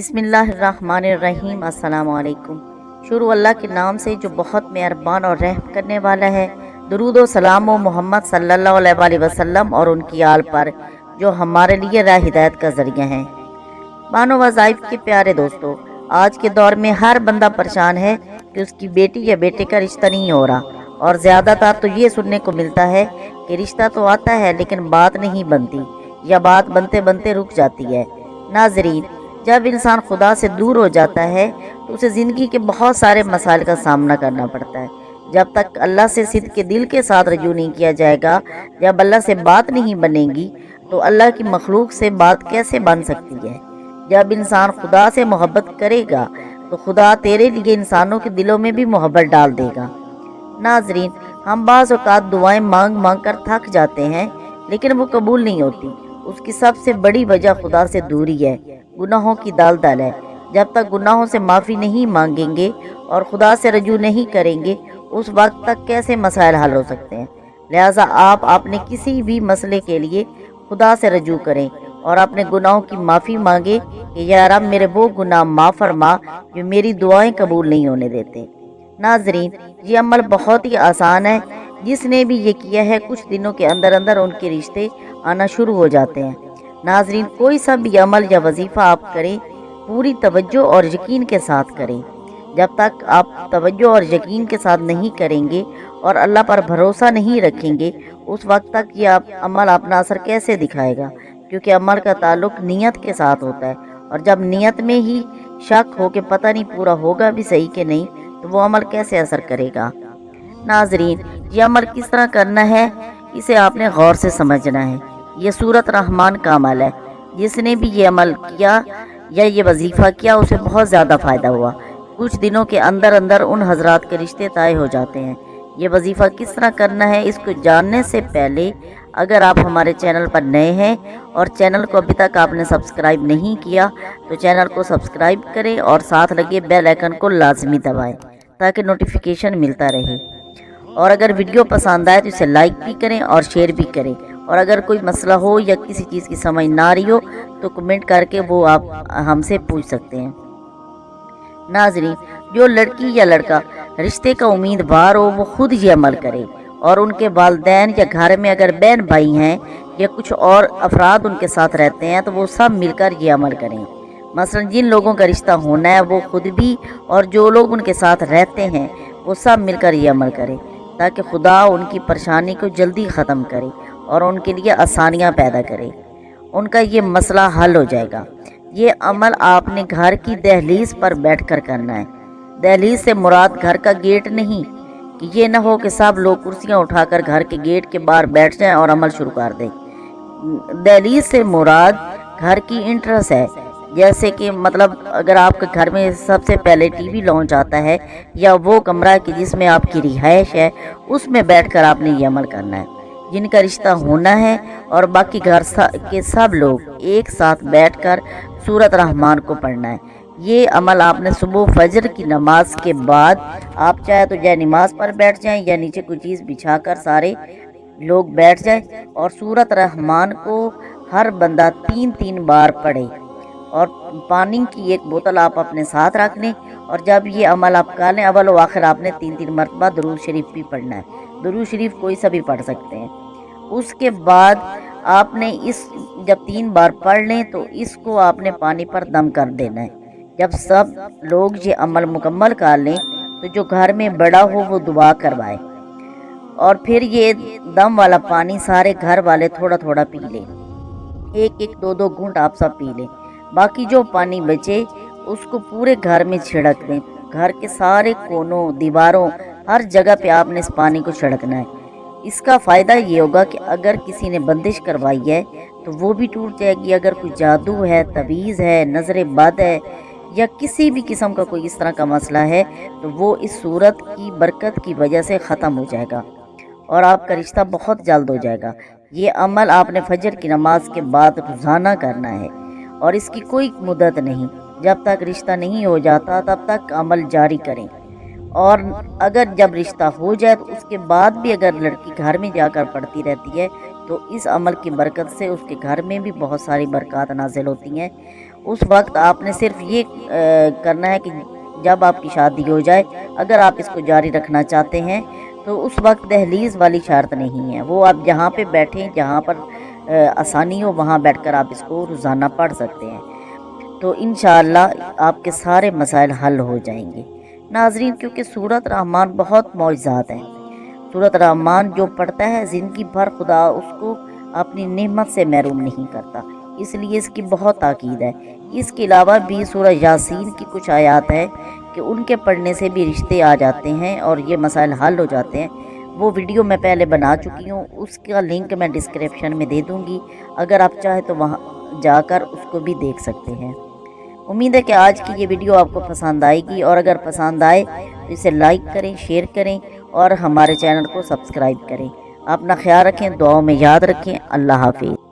بسم اللہ الرحمن الرحیم۔ السلام علیکم۔ شروع اللہ کے نام سے جو بہت مہربان اور رحم کرنے والا ہے۔ درود و سلام و محمد صلی اللہ علیہ وآلہ وسلم اور ان کی آل پر جو ہمارے لیے راہ ہدایت کا ذریعہ ہیں۔ بانو وظائف کے پیارے دوستو، آج کے دور میں ہر بندہ پریشان ہے کہ اس کی بیٹی یا بیٹے کا رشتہ نہیں ہو رہا، اور زیادہ تر تو یہ سننے کو ملتا ہے کہ رشتہ تو آتا ہے لیکن بات نہیں بنتی، یا بات بنتے بنتے رک جاتی ہے۔ ناظرین، جب انسان خدا سے دور ہو جاتا ہے تو اسے زندگی کے بہت سارے مسائل کا سامنا کرنا پڑتا ہے۔ جب تک اللہ سے صدق کے دل کے ساتھ رجوع نہیں کیا جائے گا، جب اللہ سے بات نہیں بنے گی تو اللہ کی مخلوق سے بات کیسے بن سکتی ہے؟ جب انسان خدا سے محبت کرے گا تو خدا تیرے لیے انسانوں کے دلوں میں بھی محبت ڈال دے گا۔ ناظرین، ہم بعض اوقات دعائیں مانگ مانگ کر تھک جاتے ہیں لیکن وہ قبول نہیں ہوتی۔ اس کی سب سے بڑی وجہ خدا سے دوری ہے، گناہوں کی دلدل ہے۔ جب تک گناہوں سے معافی نہیں مانگیں گے اور خدا سے رجوع نہیں کریں گے، اس وقت تک کیسے مسائل حل ہو سکتے ہیں؟ لہٰذا آپ اپنے کسی بھی مسئلے کے لیے خدا سے رجوع کریں اور اپنے گناہوں کی معافی مانگیں کہ یا رب میرے وہ گناہ معاف فرما جو میری دعائیں قبول نہیں ہونے دیتے۔ ناظرین، یہ عمل بہت ہی آسان ہے۔ جس نے بھی یہ کیا ہے کچھ دنوں کے اندر اندر ان کے رشتے آنا شروع ہو جاتے ہیں۔ ناظرین، کوئی سا بھی عمل یا وظیفہ آپ کریں، پوری توجہ اور یقین کے ساتھ کریں۔ جب تک آپ توجہ اور یقین کے ساتھ نہیں کریں گے اور اللہ پر بھروسہ نہیں رکھیں گے، اس وقت تک یہ عمل اپنا اثر کیسے دکھائے گا؟ کیونکہ عمل کا تعلق نیت کے ساتھ ہوتا ہے، اور جب نیت میں ہی شک ہو کہ پتہ نہیں پورا ہوگا بھی صحیح کہ نہیں، تو وہ عمل کیسے اثر کرے گا؟ ناظرین، یہ عمل کس طرح کرنا ہے، اسے آپ نے غور سے سمجھنا ہے۔ یہ سورت رحمان کا عمل ہے۔ جس نے بھی یہ عمل کیا یا یہ وظیفہ کیا، اسے بہت زیادہ فائدہ ہوا۔ کچھ دنوں کے اندر اندر ان حضرات کے رشتے طے ہو جاتے ہیں۔ یہ وظیفہ کس طرح کرنا ہے، اس کو جاننے سے پہلے اگر آپ ہمارے چینل پر نئے ہیں اور چینل کو ابھی تک آپ نے سبسکرائب نہیں کیا تو چینل کو سبسکرائب کریں اور ساتھ لگے بیل آئیکن کو لازمی دبائیں تاکہ نوٹیفیکیشن ملتا رہے۔ اور اگر ویڈیو پسند آئے تو اسے لائک بھی کریں اور شیئر بھی کریں، اور اگر کوئی مسئلہ ہو یا کسی چیز کی سمجھ نہ آ رہی ہو تو کمنٹ کر کے وہ آپ ہم سے پوچھ سکتے ہیں۔ ناظرین، جو لڑکی یا لڑکا رشتے کا امیدوار ہو وہ خود یہ عمل کرے، اور ان کے والدین یا گھر میں اگر بہن بھائی ہیں یا کچھ اور افراد ان کے ساتھ رہتے ہیں تو وہ سب مل کر یہ عمل کریں۔ مثلا جن لوگوں کا رشتہ ہونا ہے وہ خود بھی اور جو لوگ ان کے ساتھ رہتے ہیں وہ سب مل کر یہ عمل کریں، تاکہ خدا ان کی پریشانی کو جلدی ختم کرے اور ان کے لیے آسانیاں پیدا کرے، ان کا یہ مسئلہ حل ہو جائے گا۔ یہ عمل آپ نے گھر کی دہلیز پر بیٹھ کر کرنا ہے۔ دہلیز سے مراد گھر کا گیٹ نہیں، کہ یہ نہ ہو کہ سب لوگ کرسیاں اٹھا کر گھر کے گیٹ کے باہر بیٹھ جائیں اور عمل شروع کر دیں۔ دہلیز سے مراد گھر کی انٹرس ہے، جیسے کہ مطلب اگر آپ کے گھر میں سب سے پہلے ٹی وی لانچ آتا ہے یا وہ کمرہ کہ جس میں آپ کی رہائش ہے، اس میں بیٹھ کر آپ نے یہ عمل کرنا ہے۔ جن کا رشتہ ہونا ہے اور باقی گھر کے سب لوگ ایک ساتھ بیٹھ کر سورت رحمان کو پڑھنا ہے۔ یہ عمل آپ نے صبح فجر کی نماز کے بعد، آپ چاہے تو جائے نماز پر بیٹھ جائیں یا نیچے کوئی چیز بچھا کر سارے لوگ بیٹھ جائیں اور سورت رحمان کو ہر بندہ 3 بار پڑھے، اور پانی کی ایک بوتل آپ اپنے ساتھ رکھ لیں، اور جب یہ عمل آپ کر لیں اول و آخر آپ نے 3 مرتبہ درود شریف بھی پڑھنا ہے۔ درود شریف کوئی سا بھی پڑھ سکتے ہیں۔ اس کے بعد آپ نے جب 3 بار پڑھ لیں تو اس کو آپ نے پانی پر دم کر دینا ہے۔ جب سب لوگ یہ عمل مکمل کر لیں تو جو گھر میں بڑا ہو وہ دعا کروائے، اور پھر یہ دم والا پانی سارے گھر والے تھوڑا تھوڑا پی لیں، 1-2 گھونٹ آپ سب پی لیں۔ باقی جو پانی بچے اس کو پورے گھر میں چھڑک دیں۔ گھر کے سارے کونوں، دیواروں، ہر جگہ پہ آپ نے اس پانی کو چھڑکنا ہے۔ اس کا فائدہ یہ ہوگا کہ اگر کسی نے بندش کروائی ہے تو وہ بھی ٹوٹ جائے گی، اگر کوئی جادو ہے، تعویذ ہے، نظر بد ہے یا کسی بھی قسم کا کوئی اس طرح کا مسئلہ ہے تو وہ اس صورت کی برکت کی وجہ سے ختم ہو جائے گا اور آپ کا رشتہ بہت جلد ہو جائے گا۔ یہ عمل آپ نے فجر کی نماز کے بعد روزانہ کرنا ہے، اور اس کی کوئی مدت نہیں۔ جب تک رشتہ نہیں ہو جاتا تب تک عمل جاری کریں، اور اگر جب رشتہ ہو جائے تو اس کے بعد بھی اگر لڑکی گھر میں جا کر پڑھتی رہتی ہے تو اس عمل کی برکت سے اس کے گھر میں بھی بہت ساری برکات نازل ہوتی ہیں۔ اس وقت آپ نے صرف یہ کرنا ہے کہ جب آپ کی شادی ہو جائے، اگر آپ اس کو جاری رکھنا چاہتے ہیں تو اس وقت دہلیز والی شرط نہیں ہے، وہ آپ جہاں پہ بیٹھیں، جہاں پر آسانی ہو وہاں بیٹھ کر آپ اس کو روزانہ پڑھ سکتے ہیں، تو انشاءاللہ آپ کے سارے مسائل حل ہو جائیں گے۔ ناظرین، کیونکہ سورۃ رحمان بہت معجزات ہیں، سورۃ رحمان جو پڑھتا ہے زندگی بھر خدا اس کو اپنی نعمت سے محروم نہیں کرتا، اس لیے اس کی بہت تاکید ہے۔ اس کے علاوہ بھی سورہ یاسین کی کچھ آیات ہیں کہ ان کے پڑھنے سے بھی رشتے آ جاتے ہیں اور یہ مسائل حل ہو جاتے ہیں۔ وہ ویڈیو میں پہلے بنا چکی ہوں، اس کا لنک میں ڈسکرپشن میں دے دوں گی، اگر آپ چاہیں تو وہاں جا کر اس کو بھی دیکھ سکتے ہیں۔ امید ہے کہ آج کی یہ ویڈیو آپ کو پسند آئے گی، اور اگر پسند آئے تو اسے لائک کریں، شیئر کریں اور ہمارے چینل کو سبسکرائب کریں۔ اپنا خیال رکھیں، دعاؤں میں یاد رکھیں۔ اللہ حافظ۔